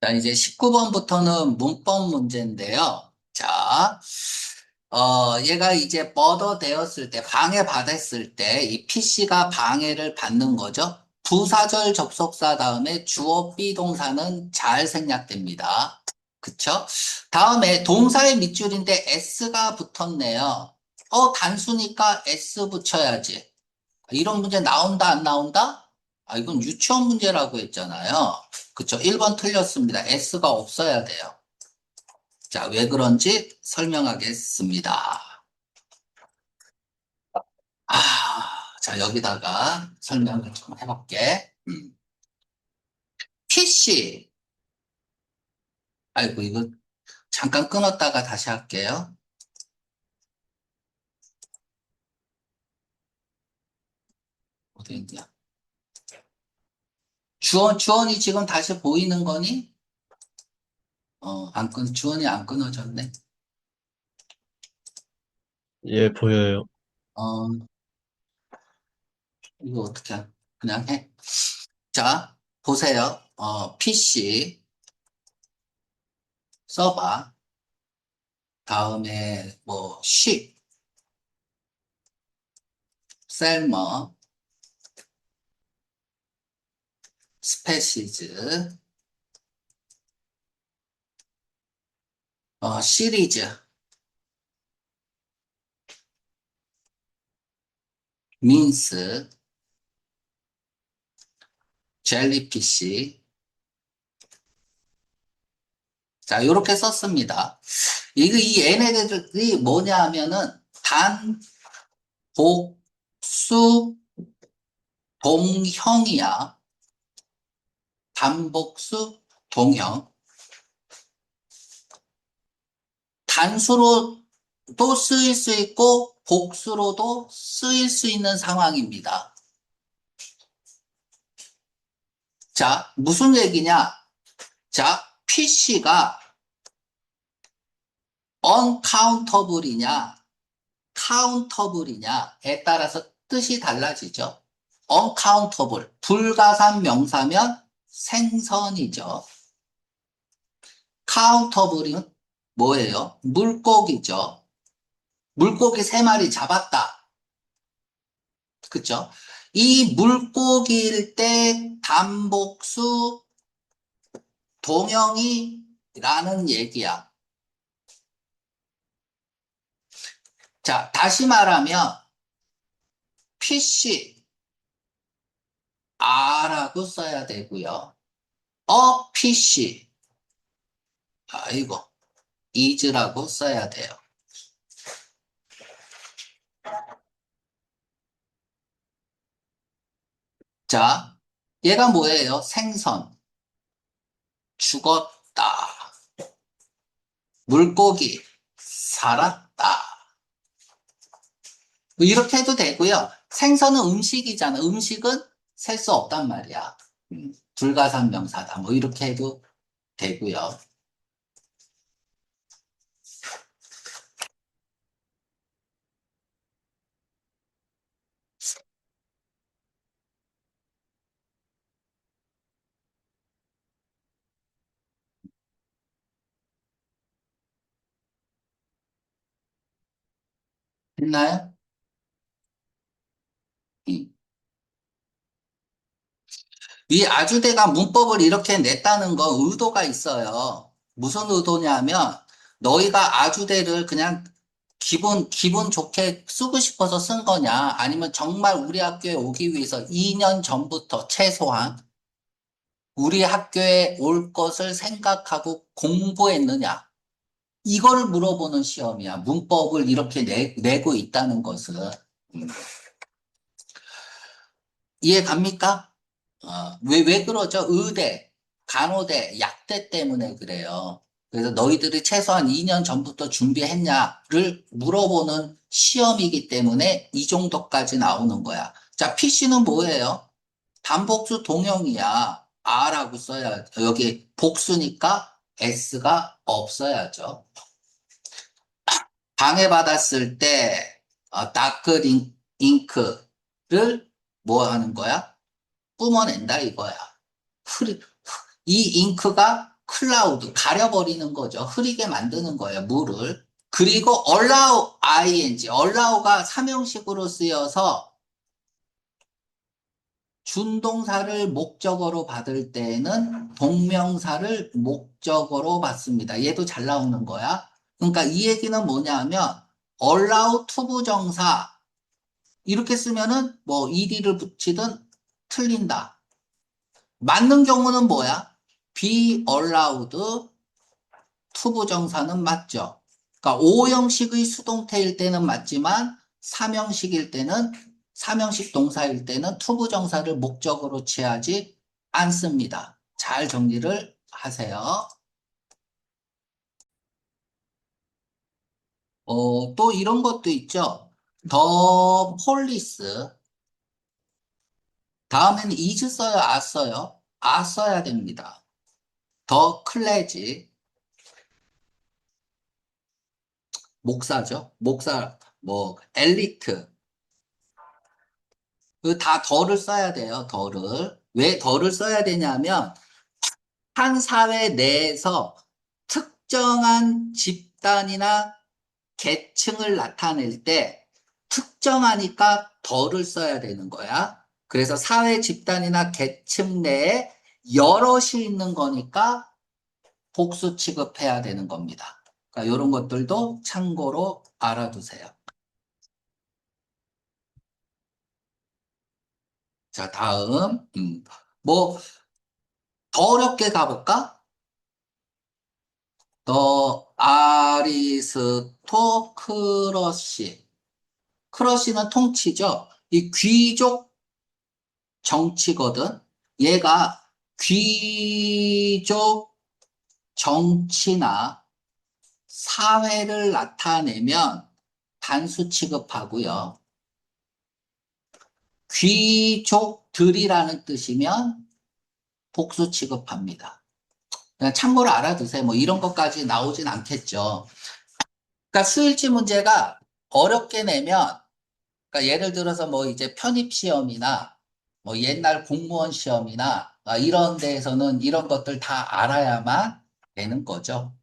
자, 이제 19번부터는 문법 문제인데요. 자, 얘가 이제 뻗어대었을 때, 방해받았을 때, 이 PC가 방해를 받는 거죠. 부사절 접속사 다음에 주어 비동사는 잘 생략됩니다. 그쵸? 다음에 동사의 밑줄인데 S가 붙었네요. 단수니까 S 붙여야지. 이런 문제 나온다, 안 나온다? 이건 유치원 문제라고 했잖아요. 그쵸? 1번 틀렸습니다. S가 없어야 돼요. 자, 왜 그런지 설명하겠습니다. 자, 여기다가 설명을 좀 해볼게. PC. 아이고, 이거 잠깐 끊었다가 다시 할게요. 어디 있냐? 주원이 지금 다시 보이는 거니? 주원이 안 끊어졌네. 예, 보여요. 어, 이거 어떻게, 그냥 해. 자, 보세요. PC. 써봐. 다음에 뭐 sheep, 셀머, 스페시즈, 시리즈, 민스, 젤리피시. 자, 이렇게 썼습니다. 이 얘네들이 뭐냐 하면은 단, 복, 수, 동형이야. 단복수, 동형. 단수로도 쓰일 수 있고 복수로도 쓰일 수 있는 상황입니다. 자, 무슨 얘기냐? 자, PC가 uncountable이냐, countable이냐에 따라서 뜻이 달라지죠. uncountable, 불가산 명사면 생선이죠. countable은 뭐예요? 물고기죠. 물고기 세 마리 잡았다. 그쵸? 이 물고기일 때 단복수 동형이라는 얘기야. 자, 다시 말하면 PC, R라고 써야 되고요. PC, 이거 is라고 써야 돼요. 자, 얘가 뭐예요? 생선, 죽었다. 물고기, 살았다. 뭐 이렇게 해도 되고요. 생선은 음식이잖아. 음식은 셀 수 없단 말이야. 불가산명사다. 뭐 이렇게 해도 되고요. 됐나요? 음. 이 아주대가 문법을 이렇게 냈다는 건 의도가 있어요. 무슨 의도냐면 너희가 아주대를 그냥 기분 좋게 쓰고 싶어서 쓴 거냐? 아니면 정말 우리 학교에 오기 위해서 2년 전부터 최소한 우리 학교에 올 것을 생각하고 공부했느냐? 이걸 물어보는 시험이야. 문법을 이렇게 내고 있다는 것은. 음. 이해 갑니까? 왜 그러죠? 의대, 간호대, 약대 때문에 그래요. 그래서 너희들이 최소한 2년 전부터 준비했냐를 물어보는 시험이기 때문에 이 정도까지 나오는 거야. 자, PC는 뭐예요? 단복수 동형이야. R라고 써야, 여기 복수니까 S가 없어야죠. 방해받았을 때, 다크 잉크를 뭐 하는 거야? 뿜어낸다 이거야. 이 잉크가 클라우드, 가려버리는 거죠. 흐리게 만드는 거예요, 물을. 그리고 allow ing, allow가 삼형식으로 쓰여서 준동사를 목적어로 받을 때에는 동명사를 목적어로 받습니다. 얘도 잘 나오는 거야. 그러니까 이 얘기는 뭐냐면 allow 투부정사 이렇게 쓰면은 뭐 ed를 붙이든 틀린다. 맞는 경우는 뭐야? be allowed 투부정사는 맞죠. 그러니까 5형식의 수동태일 때는 맞지만 3형식일 때는 3형식 동사일 때는 투부정사를 목적으로 취하지 않습니다. 잘 정리를 하세요. 또 이런 것도 있죠. 더 폴리스 다음에는 is 써요, 아 써요? 아 써야 됩니다. 더 클래지 목사죠. 목사 뭐 엘리트 그 다 더를 써야 돼요. 더를. 왜 더를 써야 되냐면 한 사회 내에서 특정한 집단이나 계층을 나타낼 때 특정하니까 더를 써야 되는 거야. 그래서 사회 집단이나 계층 내에 여럿이 있는 거니까 복수 취급해야 되는 겁니다. 그러니까 이런 것들도 참고로 알아두세요. 자, 다음. 뭐, 더 어렵게 가볼까? 더 아리스토크러시. 크러시는 통치죠. 이 귀족 정치거든. 얘가 귀족 정치나 사회를 나타내면 단수 취급하고요. 귀족들이라는 뜻이면 복수 취급합니다. 그냥 참고로 알아두세요. 뭐 이런 것까지 나오진 않겠죠. 그러니까 수일치 문제가 어렵게 내면 그러니까 예를 들어서 뭐 이제 편입 시험이나 뭐 옛날 공무원 시험이나 이런 데에서는 이런 것들 다 알아야만 되는 거죠.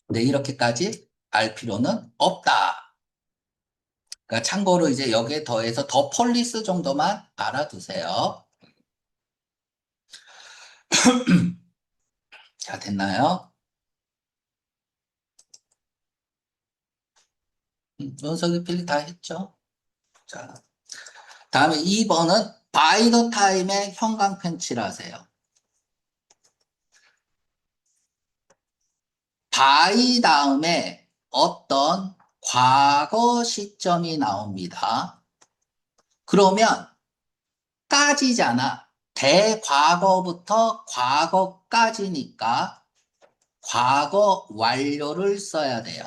근데 이렇게까지 알 필요는 없다. 그러니까 참고로 이제 여기에 더해서 더 폴리스 정도만 알아두세요. 자, 됐나요? 원석이 필기 다 했죠? 자, 다음에 2번은 by the time의 형광 펜치를 하세요. by 다음에 어떤 과거 시점이 나옵니다. 그러면 까지잖아. 대과거부터 과거까지니까 과거 완료를 써야 돼요.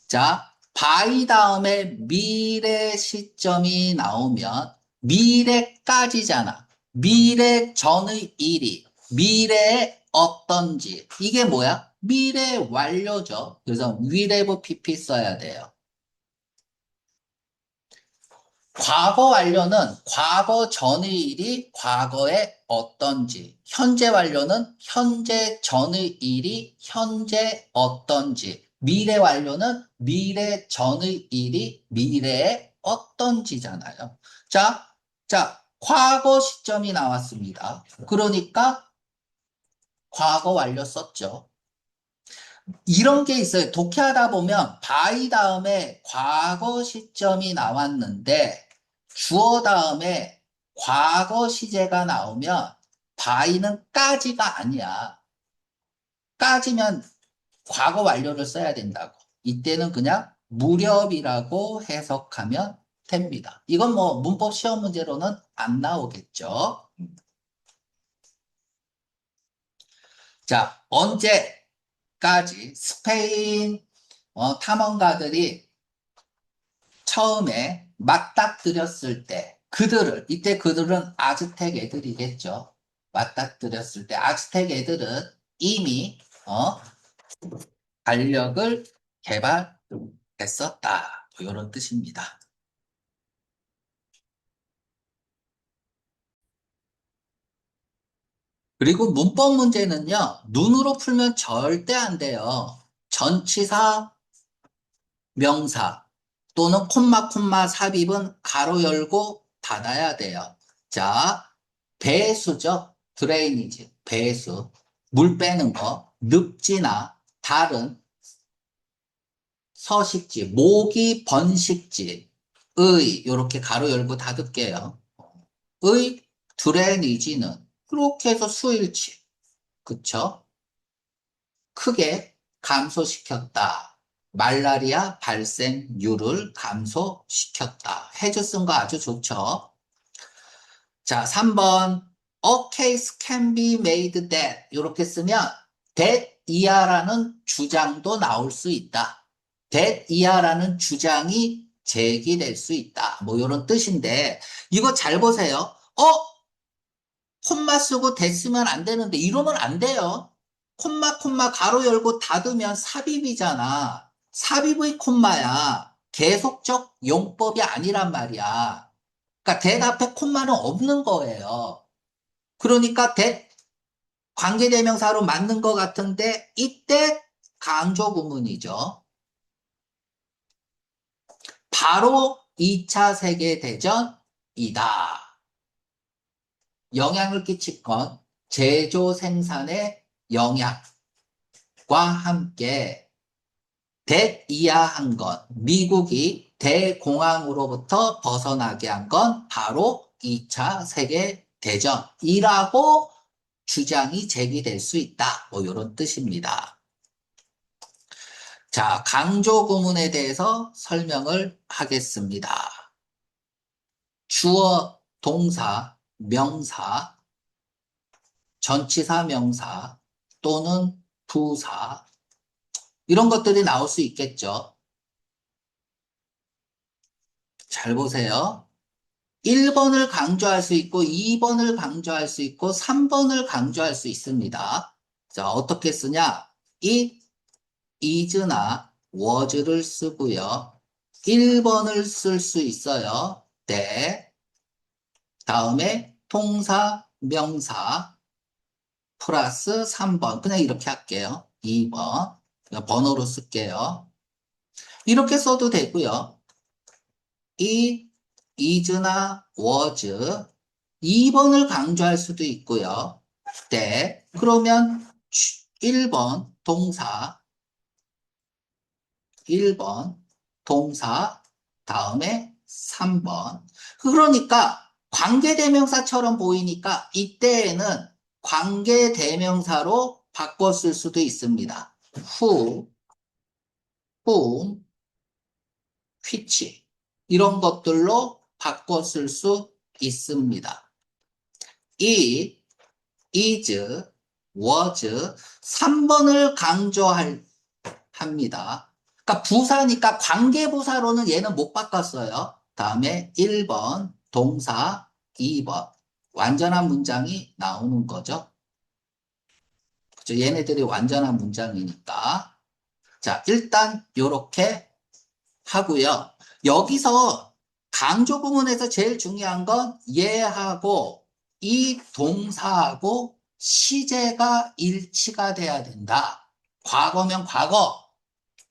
자, by 다음에 미래 시점이 나오면 미래까지잖아. 미래 전의 일이 미래에 어떤지 이게 뭐야? 미래 완료죠. 그래서 will have pp 써야 돼요. 과거 완료는 과거 전의 일이 과거에 어떤지, 현재 완료는 현재 전의 일이 현재 어떤지, 미래 완료는 미래 전의 일이 미래에 어떤지잖아요. 과거 시점이 나왔습니다. 그러니까 과거 완료 썼죠. 이런 게 있어요. 독해하다 보면 by 다음에 과거 시점이 나왔는데 주어 다음에 과거 시제가 나오면 by는 까지가 아니야. 까지면 과거 완료를 써야 된다고. 이때는 그냥 무렵이라고 해석하면 됩니다. 이건 뭐 문법 시험 문제로는 안 나오겠죠. 자, 언제까지 스페인 탐험가들이 처음에 맞닥뜨렸을 때 이때 그들은 아즈텍 애들이겠죠. 맞닥뜨렸을 때 아즈텍 애들은 이미 달력을 개발했었다. 이런 뜻입니다. 그리고 문법 문제는요, 눈으로 풀면 절대 안 돼요. 전치사, 명사 또는 콤마 삽입은 가로 열고 닫아야 돼요. 자, 배수죠. 드레이니지, 배수. 물 빼는 거. 늪지나 다른 서식지, 모기 번식지, 의, 요렇게 가로 열고 닫을게요. 의, 드레이니지는 이렇게 해서 수일치. 그쵸? 크게 감소시켰다. 말라리아 발생률을 감소시켰다. 해주 쓴 거 아주 좋죠. 자, 3번. A case can be made that. 이렇게 쓰면 that 이하라는 주장도 나올 수 있다. that 이하라는 주장이 제기될 수 있다. 뭐 이런 뜻인데 이거 잘 보세요. 콤마 쓰고 대 쓰면 안 되는데 이러면 안 돼요. 콤마 가로 열고 닫으면 삽입이잖아. 삽입의 콤마야. 계속적 용법이 아니란 말이야. 그러니까 대 앞에 콤마는 없는 거예요. 그러니까 대 관계대명사로 맞는 것 같은데 이때 강조 구문이죠. 바로 2차 세계대전이다. 영향을 끼칠 건 제조 생산의 영향과 함께 대이하한 것, 미국이 대공황으로부터 벗어나게 한 건 바로 2차 세계대전이라고 주장이 제기될 수 있다. 뭐 이런 뜻입니다. 자, 강조 구문에 대해서 설명을 하겠습니다. 주어, 동사, 명사, 전치사 명사 또는 부사 이런 것들이 나올 수 있겠죠. 잘 보세요. 1번을 강조할 수 있고 2번을 강조할 수 있고 3번을 강조할 수 있습니다. 자, 어떻게 쓰냐? it, is나 was를 쓰고요. 1번을 쓸 수 있어요. that, 다음에 동사, 명사 플러스 3번. 그냥 이렇게 할게요. 2번. 번호로 쓸게요. 이렇게 써도 되고요. 이 is나 was 2번을 강조할 수도 있고요. 때 그러면 1번 동사 1번 동사 다음에 3번 그러니까 관계대명사처럼 보이니까 이때에는 관계대명사로 바꿔 쓸 수도 있습니다. who, whom, which 이런 것들로 바꿔 쓸 수 있습니다. it, is, was 3번을 합니다. 그러니까 부사니까 관계부사로는 얘는 못 바꿨어요. 다음에 1번 동사 2번 완전한 문장이 나오는 거죠. 그죠? 얘네들이 완전한 문장이니까. 자, 일단 요렇게 하고요. 여기서 강조 구문에서 제일 중요한 건 얘하고 이 동사하고 시제가 일치가 돼야 된다. 과거면 과거,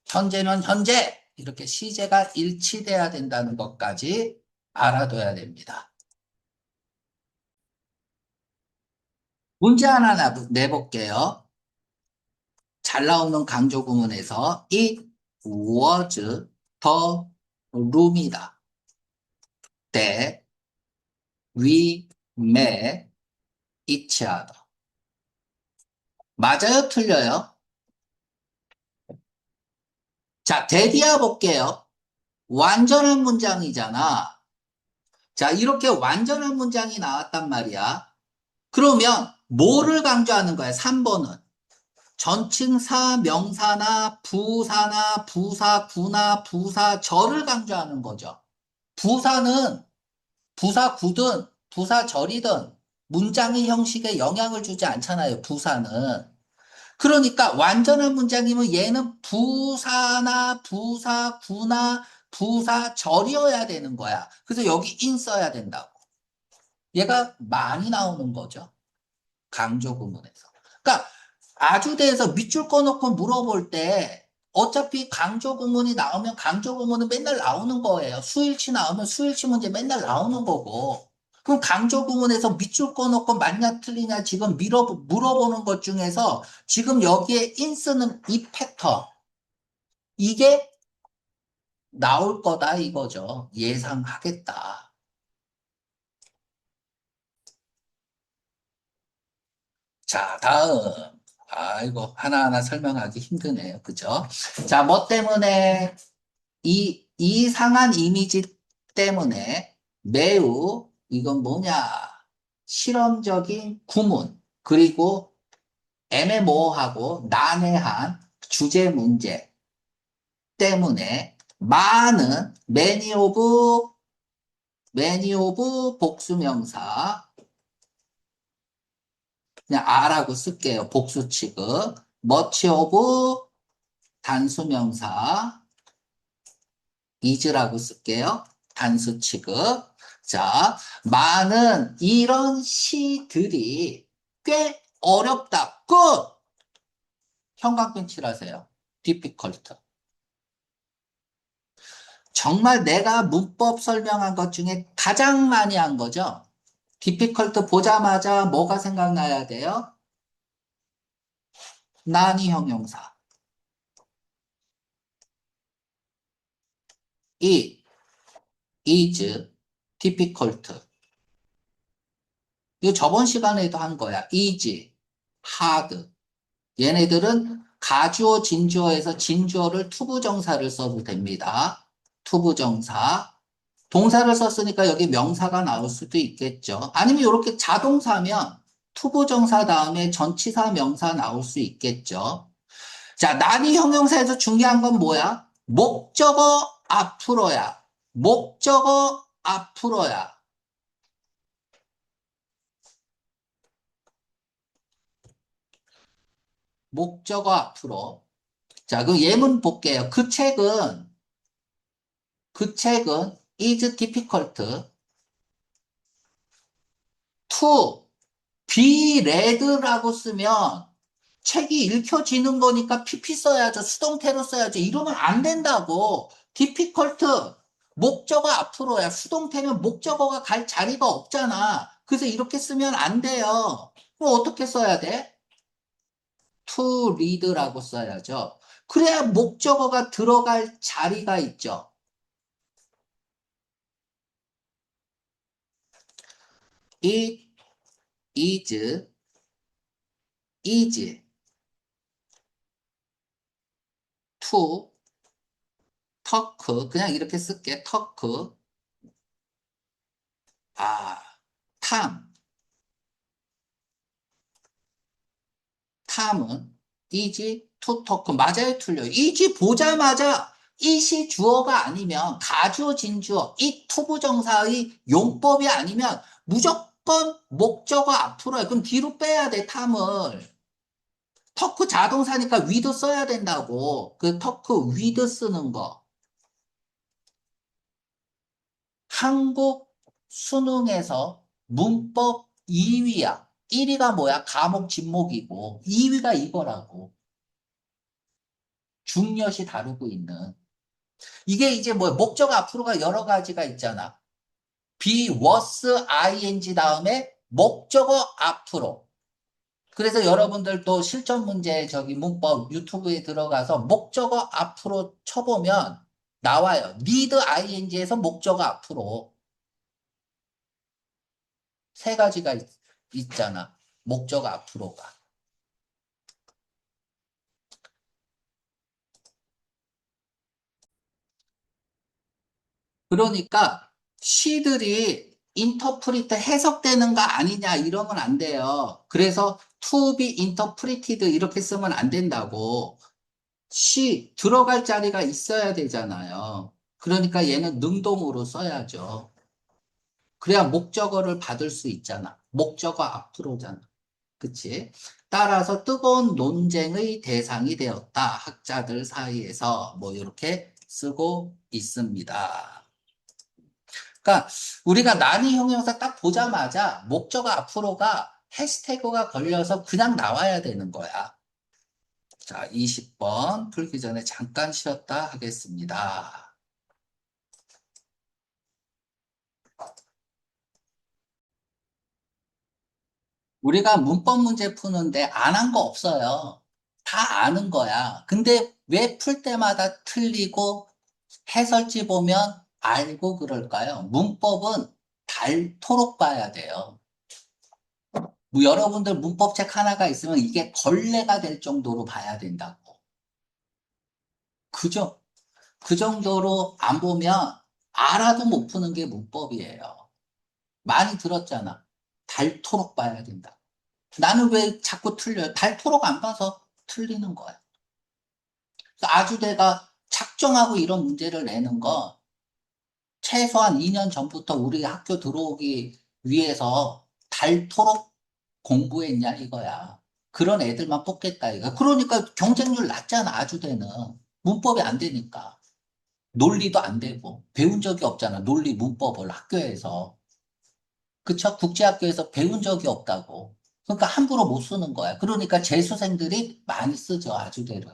현재면 현재 이렇게 시제가 일치돼야 된다는 것까지 알아둬야 됩니다. 문제 하나 내볼게요. 잘 나오는 강조 구문에서 it was the room이다. that we met each other. 맞아요? 틀려요? 자, 대디아 볼게요. 완전한 문장이잖아. 자, 이렇게 완전한 문장이 나왔단 말이야. 그러면 뭐를 강조하는 거야? 3번은. 전칭사, 명사나 부사나 부사구나 부사절을 강조하는 거죠. 부사는 부사구든 부사절이든 문장의 형식에 영향을 주지 않잖아요. 부사는. 그러니까 완전한 문장이면 얘는 부사나 부사구나 부사절이어야 되는 거야. 그래서 여기 인 써야 된다고. 얘가 많이 나오는 거죠. 강조 구문에서. 그러니까 아주대에서 밑줄 꺼놓고 물어볼 때 어차피 강조 구문이 나오면 강조 구문은 맨날 나오는 거예요. 수일치 나오면 수일치 문제 맨날 나오는 거고. 그럼 강조 구문에서 밑줄 꺼놓고 맞냐 틀리냐 지금 물어보는 것 중에서 지금 여기에 인쓰는 이 패턴 이게 나올 거다 이거죠. 예상하겠다. 자, 다음. 이거 하나하나 설명하기 힘드네요. 그죠? 자, 뭐 때문에 이상한 이미지 때문에 매우 이건 뭐냐? 실험적인 구문 그리고 애매모호하고 난해한 주제 문제 때문에 많은 many of 복수명사 그냥 R라고 쓸게요. 복수 취급. much of 단수명사 is라고 쓸게요. 단수 취급. 자, 많은 이런 시들이 꽤 어렵다. 끝! 형광펜 칠하세요. difficult. 정말 내가 문법 설명한 것 중에 가장 많이 한 거죠. difficult 보자마자 뭐가 생각나야 돼요? 난이 형용사. it is difficult. 이거 저번 시간에도 한 거야. is hard. 얘네들은 가주어, 진주어에서 진주어를 투부정사를 써도 됩니다. 투부정사. 동사를 썼으니까 여기 명사가 나올 수도 있겠죠. 아니면 이렇게 자동사면 투부정사 다음에 전치사 명사 나올 수 있겠죠. 자, 난이 형용사에서 중요한 건 뭐야? 목적어 앞으로야. 목적어 앞으로야. 목적어 앞으로. 자, 그럼 예문 볼게요. 그 책은 is difficult to be read라고 쓰면 책이 읽혀지는 거니까 PP 써야죠. 수동태로 써야죠. 이러면 안 된다고. difficult 목적어 앞으로야. 수동태면 목적어가 갈 자리가 없잖아. 그래서 이렇게 쓰면 안 돼요. 그럼 어떻게 써야 돼? to read라고 써야죠. 그래야 목적어가 들어갈 자리가 있죠. It is easy to talk. 그냥 이렇게 쓸게. talk. 아, 탐. 탐은 easy to talk. 맞아요, 틀려요. easy 보자마자 it이 주어가 아니면 가주어, 진주어, it 투부정사의 용법이 아니면 무조건 목적어 앞으로 해. 그럼 뒤로 빼야 돼, 탐을. 터크 자동사니까 with 써야 된다고. 그 터크 with 쓰는 거. 한국 수능에서 문법 2위야. 1위가 뭐야? 과목 진목이고 2위가 이거라고. 중요시 다루고 있는. 이게 이제 뭐 목적 앞으로가 여러 가지가 있잖아. be, was, ing 다음에 목적어 앞으로. 그래서 여러분들도 실전 문제 저기 문법 유튜브에 들어가서 목적어 앞으로 쳐보면 나와요. need ing에서 목적어 앞으로 세 가지가 있잖아. 목적어 앞으로가. 그러니까 시들이 인터프리트 해석되는 거 아니냐 이러면 안 돼요. 그래서 to be interpreted 이렇게 쓰면 안 된다고. 시 들어갈 자리가 있어야 되잖아요. 그러니까 얘는 능동으로 써야죠. 그래야 목적어를 받을 수 있잖아. 목적어 앞으로잖아. 그치? 따라서 뜨거운 논쟁의 대상이 되었다. 학자들 사이에서 뭐 이렇게 쓰고 있습니다. 그러니까 우리가 난이 형용사 딱 보자마자 목적어 앞으로가 해시태그가 걸려서 그냥 나와야 되는 거야. 자, 20번 풀기 전에 잠깐 쉬었다 하겠습니다. 우리가 문법 문제 푸는데 안 한 거 없어요. 다 아는 거야. 근데 왜 풀 때마다 틀리고 해설지 보면 알고 그럴까요? 문법은 닳도록 봐야 돼요. 뭐 여러분들 문법책 하나가 있으면 이게 걸레가 될 정도로 봐야 된다고. 그죠? 그 정도로 안 보면 알아도 못 푸는 게 문법이에요. 많이 들었잖아. 닳도록 봐야 된다. 나는 왜 자꾸 틀려요? 닳도록 안 봐서 틀리는 거야. 그래서 아주 내가 작정하고 이런 문제를 내는 건 최소한 2년 전부터 우리 학교 들어오기 위해서 닳도록 공부했냐 이거야. 그런 애들만 뽑겠다 이거. 그러니까 경쟁률 낮잖아, 아주대는. 문법이 안 되니까. 논리도 안 되고. 배운 적이 없잖아, 논리, 문법을 학교에서. 그쵸? 국제학교에서 배운 적이 없다고. 그러니까 함부로 못 쓰는 거야. 그러니까 재수생들이 많이 쓰죠, 아주대를.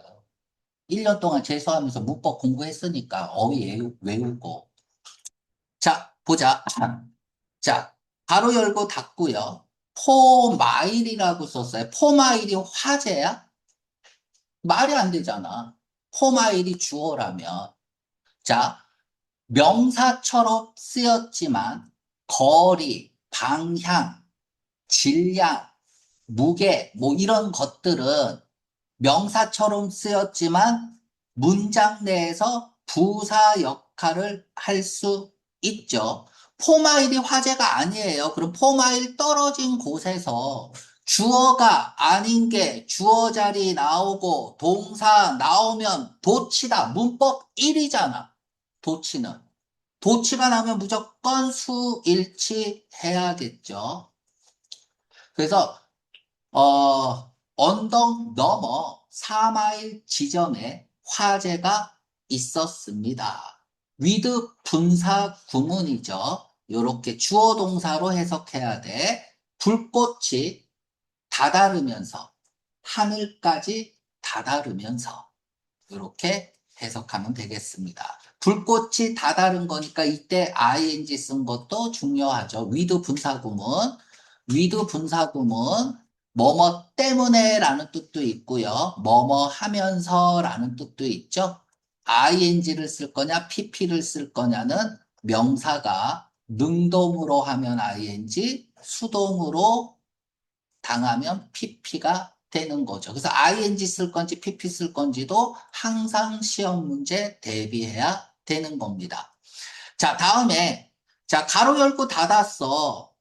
1년 동안 재수하면서 문법 공부했으니까 어휘 외우고. 자, 보자. 자, 가로 열고 닫고요. 포마일이라고 썼어요. 포마일이 화제야? 말이 안 되잖아. 포마일이 주어라면. 자, 명사처럼 쓰였지만 거리, 방향, 질량, 무게, 뭐 이런 것들은 명사처럼 쓰였지만 문장 내에서 부사 역할을 할 수 있죠. 포마일이 화제가 아니에요. 그럼 포마일 떨어진 곳에서 주어가 아닌 게 주어 자리 나오고 동사 나오면 도치다. 문법 1이잖아. 도치는. 도치가 나면 무조건 수일치 해야겠죠. 그래서 언덕 너머 4마일 지점에 화재가 있었습니다. 위드 분사 구문이죠. 요렇게 주어 동사로 해석해야 돼. 불꽃이 다다르면서 하늘까지 다다르면서 이렇게 해석하면 되겠습니다. 불꽃이 다다른 거니까 이때 ing 쓴 것도 중요하죠. 위드 분사구문. 위드 분사구문. 뭐뭐 때문에 라는 뜻도 있고요. 뭐뭐 하면서 라는 뜻도 있죠. ing를 쓸 거냐, pp를 쓸 거냐는 명사가 능동으로 하면 ing, 수동으로 당하면 pp가 되는 거죠. 그래서 ing 쓸 건지 pp 쓸 건지도 항상 시험 문제 대비해야 되는 겁니다. 자, 다음에 자, 가로 열고 닫았어.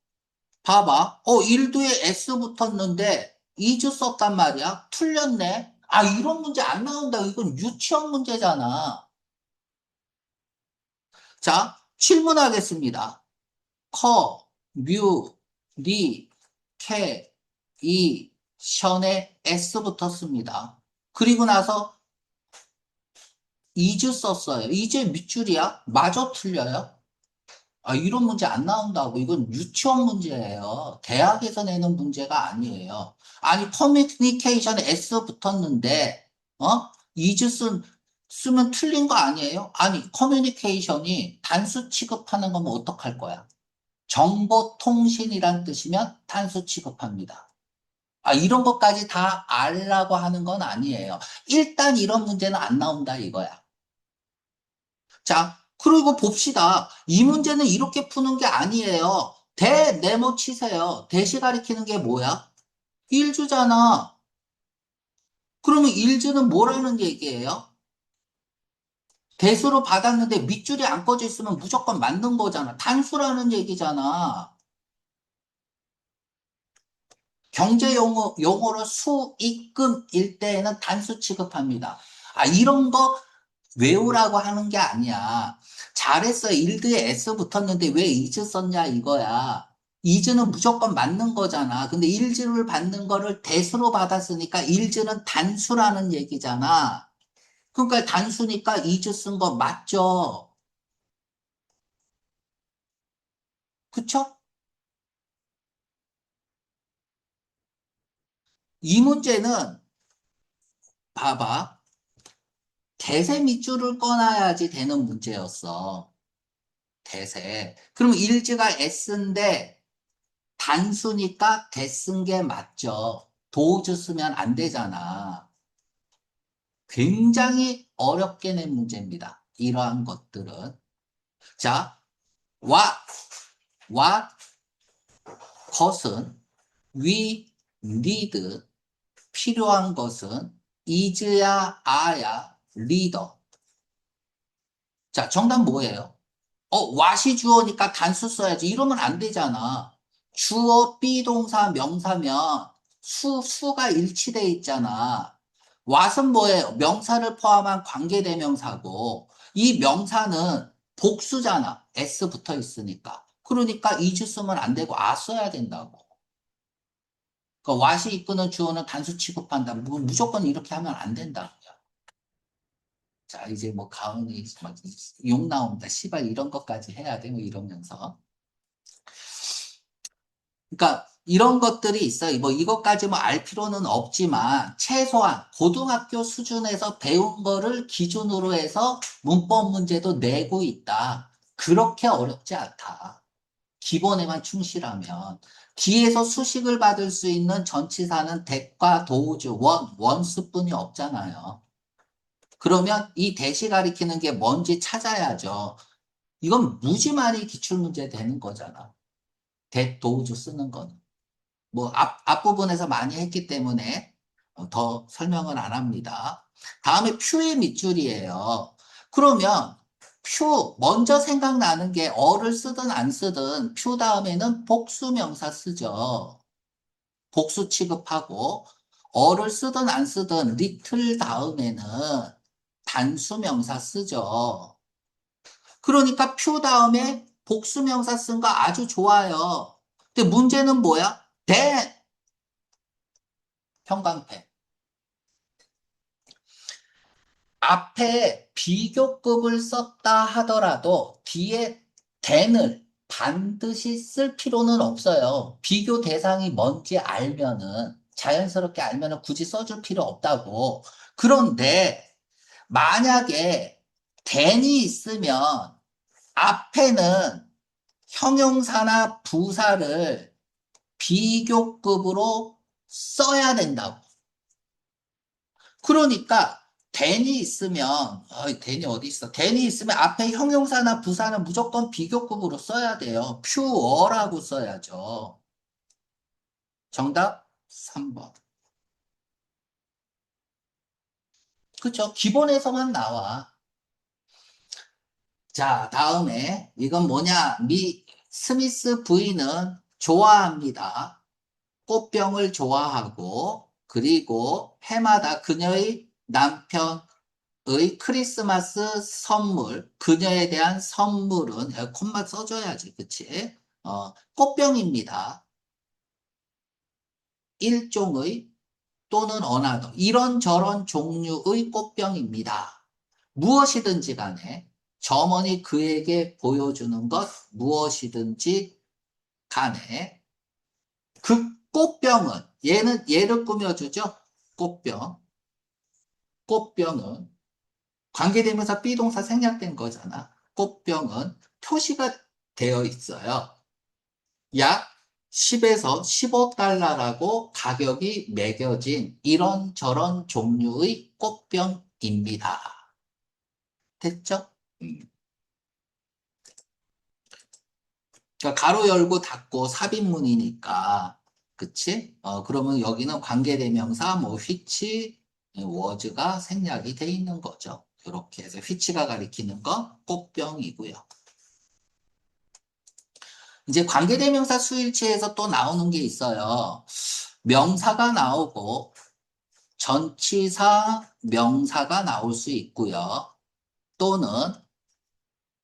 봐봐. 일두에 s 붙었는데 is 썼단 말이야. 틀렸네. 아, 이런 문제 안 나온다. 이건 유치원 문제잖아. 자, 질문하겠습니다. 커, 뮤, 리, 캐, 이, 션에 S 붙었습니다. 그리고 나서 이즈 썼어요. 이제 밑줄이야? 마저 틀려요? 아, 이런 문제 안 나온다고. 이건 유치원 문제예요. 대학에서 내는 문제가 아니에요. 아니, 커뮤니케이션에 S 붙었는데, 이즈 쓰면 틀린 거 아니에요? 아니, 커뮤니케이션이 단수 취급하는 거면 어떡할 거야? 정보통신이란 뜻이면 탄수 취급합니다. 아, 이런 것까지 다 알라고 하는 건 아니에요. 일단 이런 문제는 안 나온다 이거야. 자, 그리고 봅시다. 이 문제는 이렇게 푸는 게 아니에요. 네모 치세요. 대시 가리키는 게 뭐야? 일주잖아. 그러면 일주는 뭐라는 얘기예요? 대수로 받았는데 밑줄이 안 꺼져 있으면 무조건 맞는 거잖아. 단수라는 얘기잖아. 경제 용어로 수익금일 때에는 단수 취급합니다. 아, 이런 거 외우라고 하는 게 아니야. 잘했어. 일드에 S 붙었는데 왜 이즈 썼냐 이거야. 이즈는 무조건 맞는 거잖아. 근데 일즈를 받는 거를 대수로 받았으니까 일즈는 단수라는 얘기잖아. 그러니까 단수니까 이즈 쓴 거 맞죠? 그쵸? 이 문제는 봐봐. 대세 밑줄을 꺼놔야지 되는 문제였어. 대세. 그럼 일지가 S인데 단수니까 대 쓴 게 맞죠. 도우주 쓰면 안 되잖아. 굉장히 어렵게 낸 문제입니다. 이러한 것들은. 자, what 것은 we need 필요한 것은 is야 are야 leader. 자, 정답 뭐예요? what이 주어니까 단수 써야지. 이러면 안 되잖아. 주어, 비동사, 명사면 수가 일치돼 있잖아. what은 뭐예요? 명사를 포함한 관계대명사고, 이 명사는 복수잖아. s 붙어 있으니까. 그러니까 is 쓰면 안 되고 a 써야 된다고. 그러니까 what이 이끄는 주어는 단수 취급한다. 무조건 이렇게 하면 안 된다고요. 자, 이제 뭐 가은이 막 욕 나온다. 시발 이런 것까지 해야 돼. 뭐 이러면서. 그러니까 이런 것들이 있어요. 뭐 이것까지 뭐 알 필요는 없지만 최소한 고등학교 수준에서 배운 거를 기준으로 해서 문법 문제도 내고 있다. 그렇게 어렵지 않다. 기본에만 충실하면. 뒤에서 수식을 받을 수 있는 전치사는 대과, 도우주, 원수뿐이 없잖아요. 그러면 이 대시 가리키는 게 뭔지 찾아야죠. 이건 무지 많이 기출문제 되는 거잖아. 대, 도우주 쓰는 거는. 뭐 앞부분에서 많이 했기 때문에 더 설명을 안 합니다. 다음에 퓨의 밑줄이에요. 그러면 퓨 먼저 생각나는 게 어를 쓰든 안 쓰든 퓨 다음에는 복수명사 쓰죠. 복수 취급하고 어를 쓰든 안 쓰든 리틀 다음에는 단수명사 쓰죠. 그러니까 표 다음에 복수명사 쓴 거 아주 좋아요. 근데 문제는 뭐야? 형광펜. 앞에 비교급을 썼다 하더라도 뒤에 then을 반드시 쓸 필요는 없어요. 비교 대상이 뭔지 알면은, 자연스럽게 알면은 굳이 써줄 필요 없다고. 그런데 만약에 then이 있으면 앞에는 형용사나 부사를 비교급으로 써야 된다고. 그러니까 then이 있으면 then이 어디 있어? then이 있으면 앞에 형용사나 부사는 무조건 비교급으로 써야 돼요. pure라고 써야죠. 정답 3번. 그쵸? 기본에서만 나와. 자, 다음에 이건 뭐냐? 스미스 부인은 좋아합니다. 꽃병을 좋아하고, 그리고 해마다 그녀의 남편의 크리스마스 선물, 그녀에 대한 선물은, 여기 콤마 써줘야지, 그치? 꽃병입니다. 일종의 또는 어나더, 이런저런 종류의 꽃병입니다. 무엇이든지 간에 점원이 그에게 보여주는 것, 무엇이든지 간에 그 꽃병은 얘를 꾸며주죠. 꽃병. 꽃병은 관계대명사 비동사 생략된 거잖아. 꽃병은 표시가 되어 있어요. 약 10에서 15달러라고 가격이 매겨진 이런저런 종류의 꽃병입니다. 됐죠? 그러니까 가로 열고 닫고 삽입문이니까, 그치? 그러면 여기는 관계대명사, 뭐, which, was가 생략이 돼 있는 거죠. 이렇게 해서 which가 가리키는 거 꽃병이고요. 이제 관계대명사 수일치에서 또 나오는 게 있어요. 명사가 나오고 전치사, 명사가 나올 수 있고요. 또는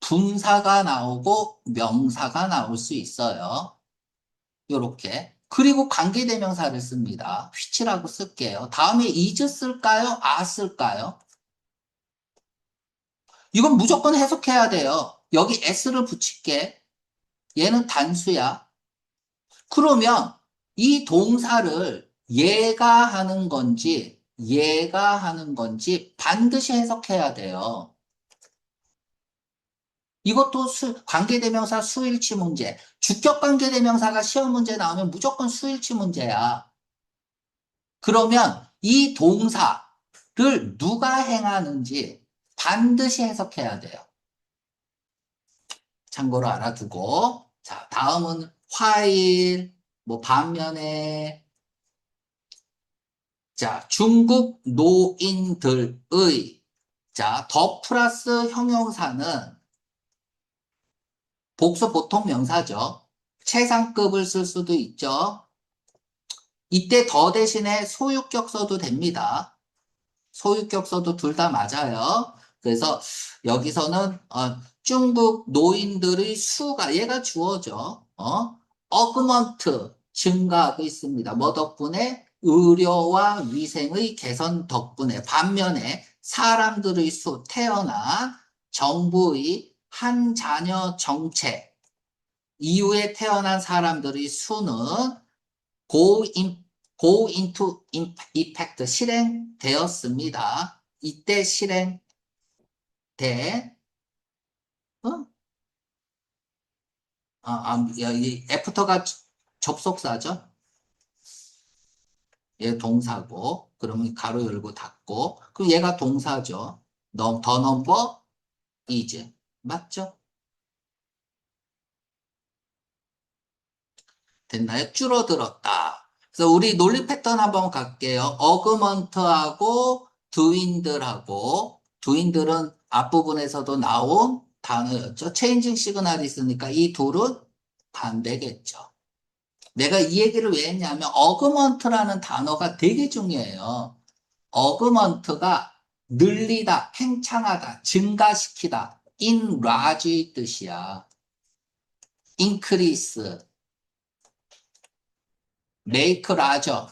분사가 나오고 명사가 나올 수 있어요. 요렇게. 그리고 관계대명사를 씁니다. which라고 쓸게요. 다음에 is 쓸까요? are 쓸까요? 이건 무조건 해석해야 돼요. 여기 s를 붙일게. 얘는 단수야. 그러면 이 동사를 얘가 하는 건지, 얘가 하는 건지 반드시 해석해야 돼요. 이것도 관계대명사 수일치 문제. 주격 관계대명사가 시험 문제 나오면 무조건 수일치 문제야. 그러면 이 동사를 누가 행하는지 반드시 해석해야 돼요. 참고로 알아두고. 자, 다음은 while, 뭐 반면에, 자, 중국 노인들의, 자, 더 플러스 형용사는 복수 보통 명사죠. 최상급을 쓸 수도 있죠. 이때 더 대신에 소유격 써도 됩니다. 소유격 써도 둘 다 맞아요. 그래서 여기서는 중국 노인들의 수가 얘가 주어져. 어그먼트 증가하고 있습니다. 뭐 덕분에? 의료와 위생의 개선 덕분에. 반면에 사람들의 수, 태어난 정부의 한 자녀 정책 이후에 태어난 사람들의 수는 go, in, go into effect 실행되었습니다. 이때 실행된 어? 이 애프터가 접속사죠. 얘 동사고 그러면 가로 열고 닫고 그럼 얘가 동사죠. 더 넘버 is 맞죠? 됐나요? 줄어들었다. 그래서 우리 논리 패턴 한번 갈게요. 어그먼트하고 두인들은 앞부분에서도 나온 단어였죠. 체인징 시그널이 있으니까 이 둘은 반대겠죠. 내가 이 얘기를 왜 했냐면 어그먼트라는 단어가 되게 중요해요. 어그먼트가 늘리다, 팽창하다, 증가시키다, enlarge의 뜻이야. increase, make larger,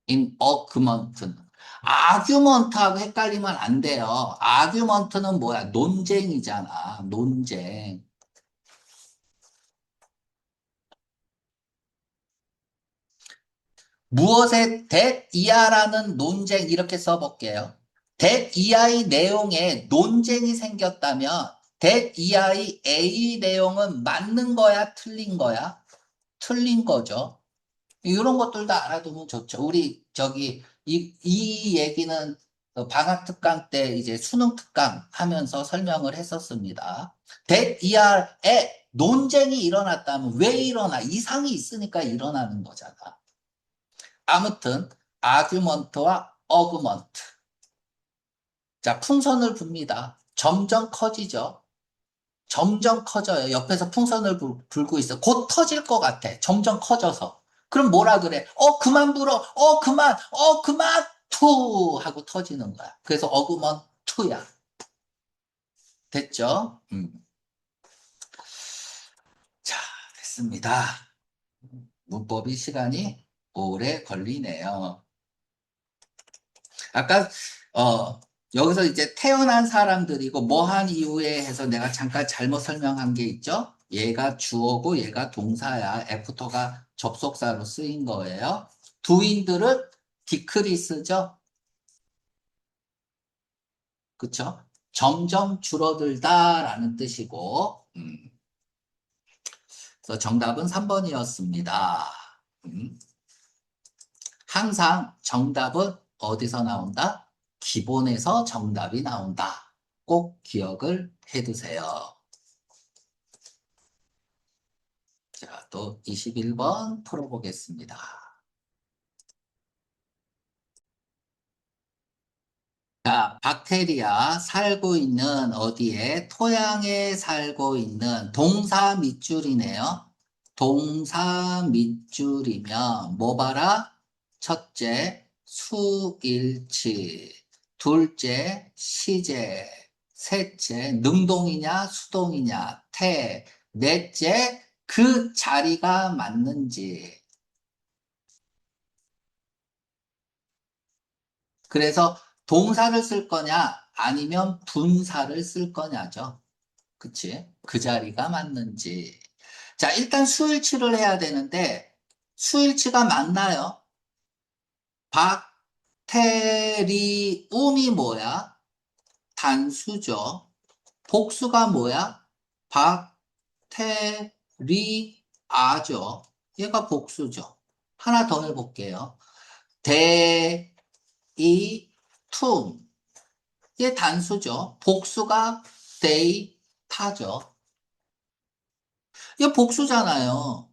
in argument. 아규먼트하고 헷갈리면 안 돼요. 아규먼트는 뭐야? 논쟁이잖아. 논쟁. 무엇에 that 이하라는 논쟁 이렇게 써볼게요. that 이하의 내용에 논쟁이 생겼다면 that 이하의 A 내용은 맞는 거야? 틀린 거야? 틀린 거죠. 이런 것들도 알아두면 좋죠. 우리 이 얘기는 방학 특강 때 이제 수능 특강 하면서 설명을 했었습니다. that 이하에 논쟁이 일어났다면 왜 일어나? 이상이 있으니까 일어나는 거잖아. 아무튼 아규먼트와 어그먼트. 자, 풍선을 붑니다. 점점 커지죠. 점점 커져요. 옆에서 풍선을 불고 있어. 곧 터질 것 같아. 점점 커져서. 그럼 뭐라 그래? 그만 불어. 그만. 투 하고 터지는 거야. 그래서 어그먼트야. 됐죠? 자, 됐습니다. 문법이 시간이 오래 걸리네요. 아까 여기서 이제 태어난 사람들이고 뭐 한 이후에 해서 내가 잠깐 잘못 설명한 게 있죠? 얘가 주어고 얘가 동사야. 애프터가 접속사로 쓰인 거예요. 두인들은 디크리스죠? 그쵸? 점점 줄어들다라는 뜻이고 그래서 정답은 3번이었습니다. 항상 정답은 어디서 나온다? 기본에서 정답이 나온다. 꼭 기억을 해두세요. 자, 또 21번 풀어보겠습니다. 자, 박테리아 살고 있는 어디에? 토양에 살고 있는 동사 밑줄이네요. 동사 밑줄이면 뭐 봐라? 첫째, 수일치. 둘째, 시제. 셋째, 능동이냐, 수동이냐, 태. 넷째, 그 자리가 맞는지. 그래서 동사를 쓸 거냐, 아니면 분사를 쓸 거냐죠. 그치? 그 자리가 맞는지. 자, 일단 수일치를 해야 되는데, 수일치가 맞나요? 박테리움이 뭐야? 단수죠. 복수가 뭐야? 박테리아죠. 얘가 복수죠. 하나 더 해볼게요. 데이툼. 얘 단수죠. 복수가 데이타죠. 얘 복수잖아요.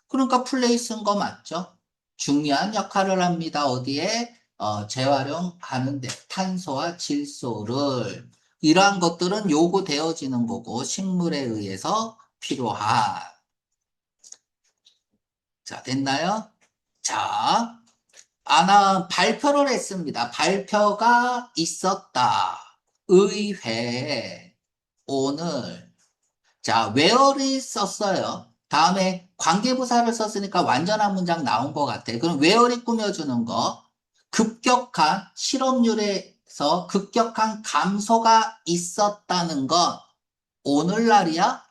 그러니까 플레이 쓴 거 맞죠? 중요한 역할을 합니다. 어디에? 재활용하는데 탄소와 질소를 이러한 것들은 요구되어지는 거고 식물에 의해서 필요한. 자, 됐나요? 자, 발표를 했습니다. 발표가 있었다. 의회 오늘. 자, where를 썼어요. 다음에 관계부사를 썼으니까 완전한 문장 나온 것 같아. 그럼 where이 꾸며주는 거. 급격한 실업률에서 급격한 감소가 있었다는 건 오늘날이야?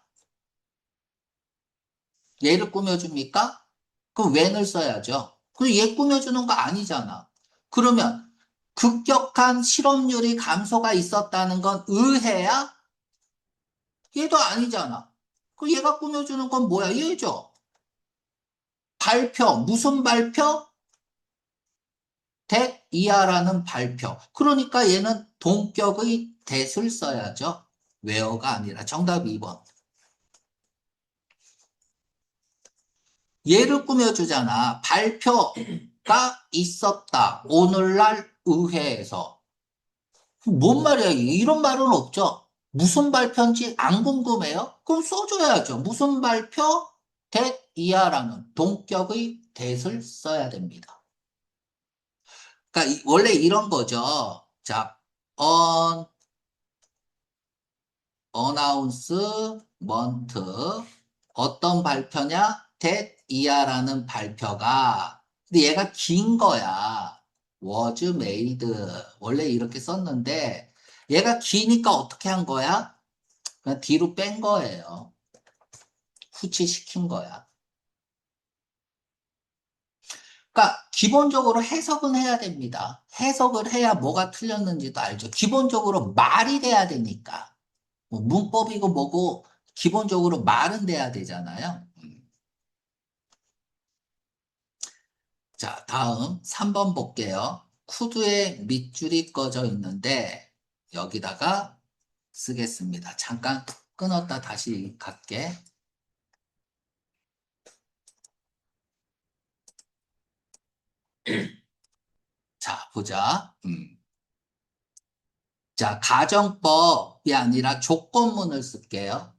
얘를 꾸며줍니까? 그럼 when을 써야죠. 그럼 얘 꾸며주는 거 아니잖아. 그러면 급격한 실업률이 감소가 있었다는 건 의해야? 얘도 아니잖아. 그 얘가 꾸며주는 건 뭐야? 얘죠. 발표, 무슨 발표? that 이하라는 발표. 그러니까 얘는 동격의 that을 써야죠. where가 아니라 정답 2번. 얘를 꾸며주잖아. 발표가 있었다. 오늘날 의회에서. 뭔 말이야? 이런 말은 없죠. 무슨 발표인지 안 궁금해요? 그럼 써줘야죠. 무슨 발표? that 이하라는 동격의 that을 써야 됩니다. 그러니까 원래 이런 거죠. 자, on, announcement. 어떤 발표냐? that 이하라는 발표가. 근데 얘가 긴 거야. was made. 원래 이렇게 썼는데, 얘가 기니까 어떻게 한 거야? 그냥 뒤로 뺀 거예요. 후치시킨 거야. 그러니까 기본적으로 해석은 해야 됩니다. 해석을 해야 뭐가 틀렸는지도 알죠. 기본적으로 말이 돼야 되니까. 뭐 문법이고 뭐고 기본적으로 말은 돼야 되잖아요. 자, 다음 3번 볼게요. 쿠드에 밑줄이 꺼져 있는데 여기다가 쓰겠습니다. 잠깐 끊었다 다시 갈게. 자, 보자. 자, 가정법이 아니라 조건문을 쓸게요.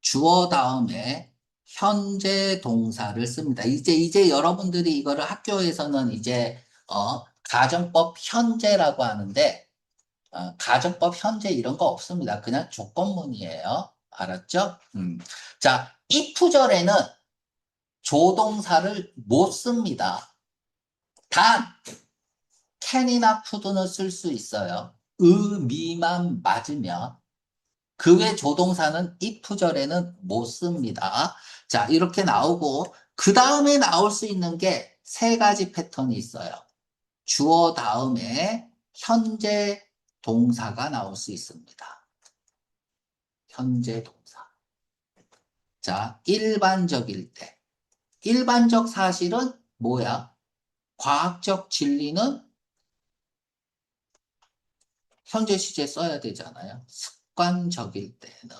주어 다음에 현재 동사를 씁니다. 이제 여러분들이 이거를 학교에서는 이제, 가정법 현재라고 하는데, 가정법 현재 이런 거 없습니다. 그냥 조건문이에요. 알았죠? 자, if절에는 조동사를 못 씁니다. 단, can이나 could는 쓸 수 있어요. 의미만 맞으면. 그 외 조동사는 if절에는 못 씁니다. 자, 이렇게 나오고, 그 다음에 나올 수 있는 게 세 가지 패턴이 있어요. 주어 다음에 현재 동사가 나올 수 있습니다. 현재 동사. 자, 일반적일 때. 일반적 사실은 뭐야? 과학적 진리는 현재 시제 써야 되잖아요. 습관적일 때는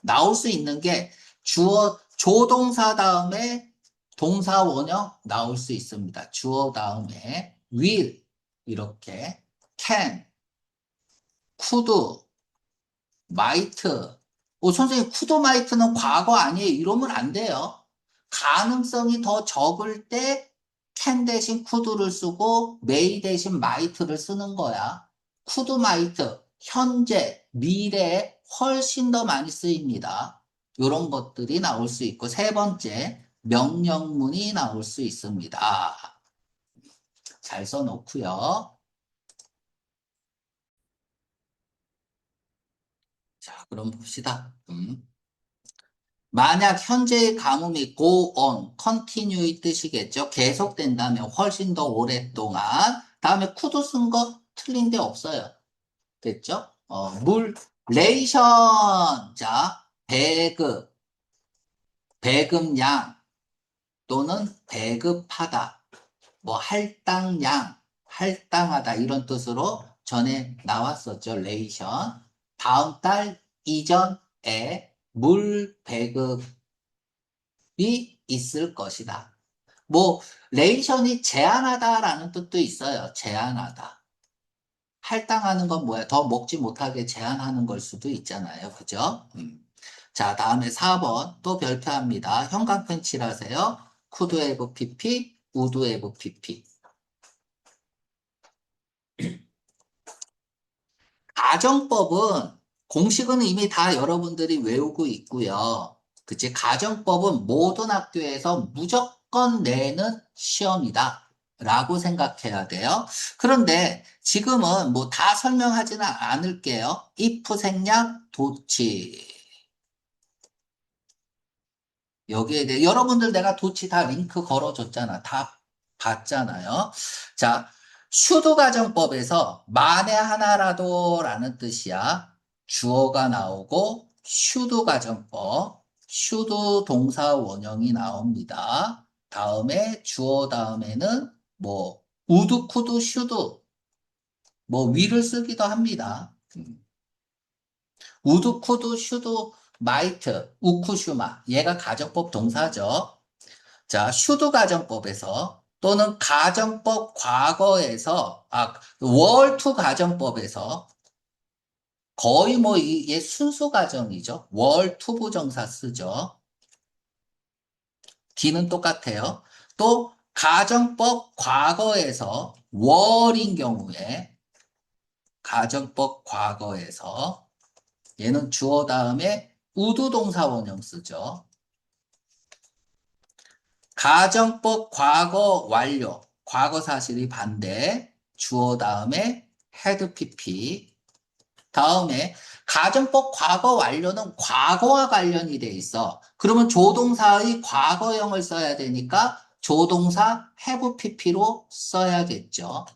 나올 수 있는 게 주어, 조동사 다음에 동사 원형 나올 수 있습니다. 주어 다음에 will 이렇게 can, could, might. 선생님 could, might는 과거 아니에요. 이러면 안 돼요. 가능성이 더 적을 때 can 대신 could를 쓰고 may 대신 might를 쓰는 거야. could, might, 현재, 미래에 훨씬 더 많이 쓰입니다. 이런 것들이 나올 수 있고, 세 번째, 명령문이 나올 수 있습니다. 잘 써놓고요. 자, 그럼 봅시다. 만약 현재의 가뭄이 go on, continue 뜻이겠죠. 계속된다면 훨씬 더 오랫동안. 다음에 could 쓴 거 틀린 데 없어요. 됐죠? 레이션. 자, 배급량 또는 배급하다. 뭐 할당하다 이런 뜻으로 전에 나왔었죠. 레이션. 다음 달 이전에 물 배급이 있을 것이다. 뭐 레이션이 제한하다라는 뜻도 있어요. 제한하다. 할당하는 건 뭐야? 더 먹지 못하게 제한하는 걸 수도 있잖아요. 그죠? 자, 다음에 4번 또 별표합니다. 형광펜 칠하세요. could have pp, would have pp. 가정법은 공식은 이미 다 여러분들이 외우고 있고요. 그치? 가정법은 모든 학교에서 무조건 내는 시험이다. 라고 생각해야 돼요. 그런데 지금은 뭐 다 설명하지는 않을게요. if 생략 도치. 여기에 대해 여러분들 내가 도치 다 링크 걸어줬잖아. 다 봤잖아요. 자, 슈드 가정법에서 만에 하나라도라는 뜻이야. 주어가 나오고 슈드 가정법, 슈드 동사 원형이 나옵니다. 다음에 주어 다음에는 뭐 우드, 쿠드, 슈드 뭐 위를 쓰기도 합니다. 우드, 쿠드, 슈드, 마이트, 우쿠슈마 얘가 가정법 동사죠. 자, 슈드 가정법에서 또는 가정법 과거에서, 월투 가정법에서 거의 뭐 이게 순수 가정이죠. 월투 부정사 쓰죠. D는 똑같아요. 또 가정법 과거에서 월인 경우에 가정법 과거에서 얘는 주어 다음에 우드 동사 원형 쓰죠. 가정법 과거 완료, 과거 사실이 반대, 주어 다음에 had pp. 다음에 가정법 과거 완료는 과거와 관련이 돼 있어. 그러면 조동사의 과거형을 써야 되니까 조동사 have pp로 써야겠죠.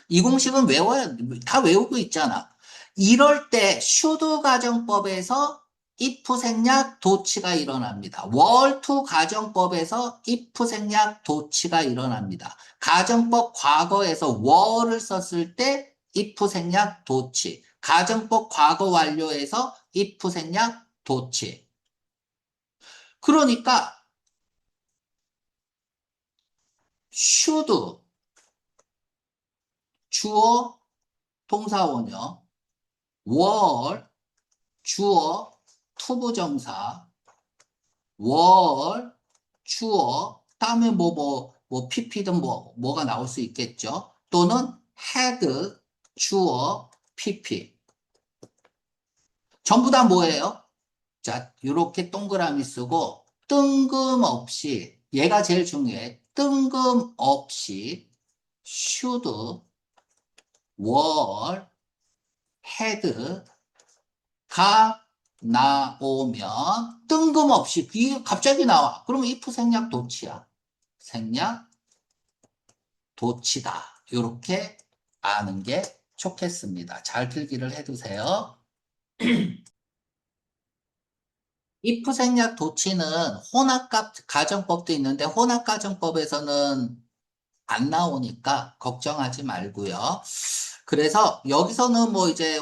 이 공식은 외워야, 다 외우고 있잖아. 이럴 때 슈드 가정법에서 if 생략 도치가 일어납니다. 월투 가정법에서 if 생략 도치가 일어납니다. 가정법 과거에서 월을 썼을 때 if 생략 도치. 가정법 과거 완료에서 if 생략 도치. 그러니까 should 주어 동사원형 월 주어 투부정사 월 주어 다음에 pp든 뭐가 나올 수 있겠죠. 또는 had 주어 pp 전부 다 뭐예요? 자, 이렇게 동그라미 쓰고 뜬금없이 얘가 제일 중요해. 뜬금없이 should were had 가 나오면 뜬금없이 이게 갑자기 나와. 그러면 if 생략 도치야. 생략 도치다. 이렇게 아는 게 좋겠습니다. 잘 필기를 해두세요. if 생략 도치는 혼합 가정법도 있는데 혼합 가정법에서는 안 나오니까 걱정하지 말고요. 그래서 여기서는 뭐 이제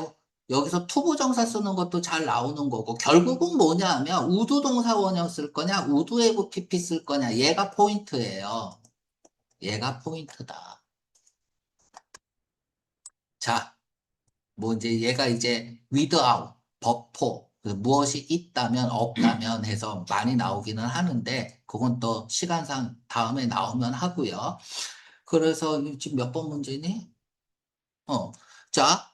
여기서 투부정사 쓰는 것도 잘 나오는 거고 결국은 뭐냐 하면 우도 동사 원형 쓸 거냐 우도 해부 PP 쓸 거냐 얘가 포인트예요. 얘가 포인트다. 자, 뭐 이제 얘가 이제 without, 버포 그 무엇이 있다면 없다면 해서 많이 나오기는 하는데 그건 또 시간상 다음에 나오면 하고요. 그래서 지금 몇 번 문제니? 자,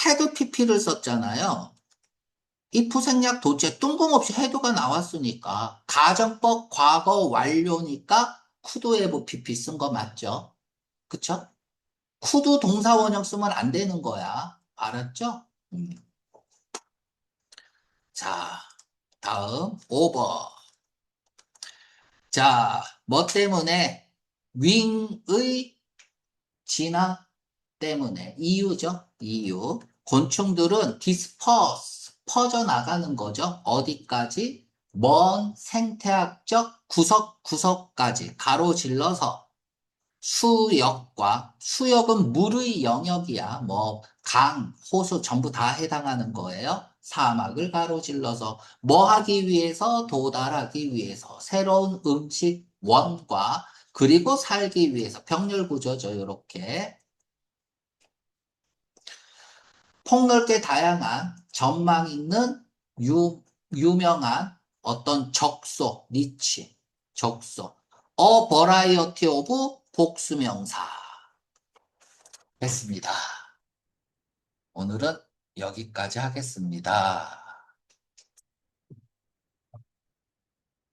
헤드 PP를 썼잖아요. if 생략 도체 뜬금없이 헤드가 나왔으니까 가정법 과거 완료니까 could have PP 쓴 거 맞죠? 그쵸? could 동사 원형 쓰면 안 되는 거야. 알았죠? 자, 다음, 5번. 자, 뭐 때문에? 윙의 진화 때문에. 이유죠. 이유. 곤충들은 디스퍼스, 퍼져나가는 거죠. 어디까지? 먼 생태학적 구석구석까지 가로질러서 수역은 물의 영역이야. 뭐, 강, 호수 전부 다 해당하는 거예요. 사막을 가로질러서 뭐 하기 위해서? 도달하기 위해서. 새로운 음식 원과 그리고 살기 위해서. 병렬 구조죠, 요렇게. 폭넓게 다양한 전망 있는 유명한 어떤 적소, 니치, 적소. A variety of 복수명사. 했습니다. 오늘은 여기까지 하겠습니다.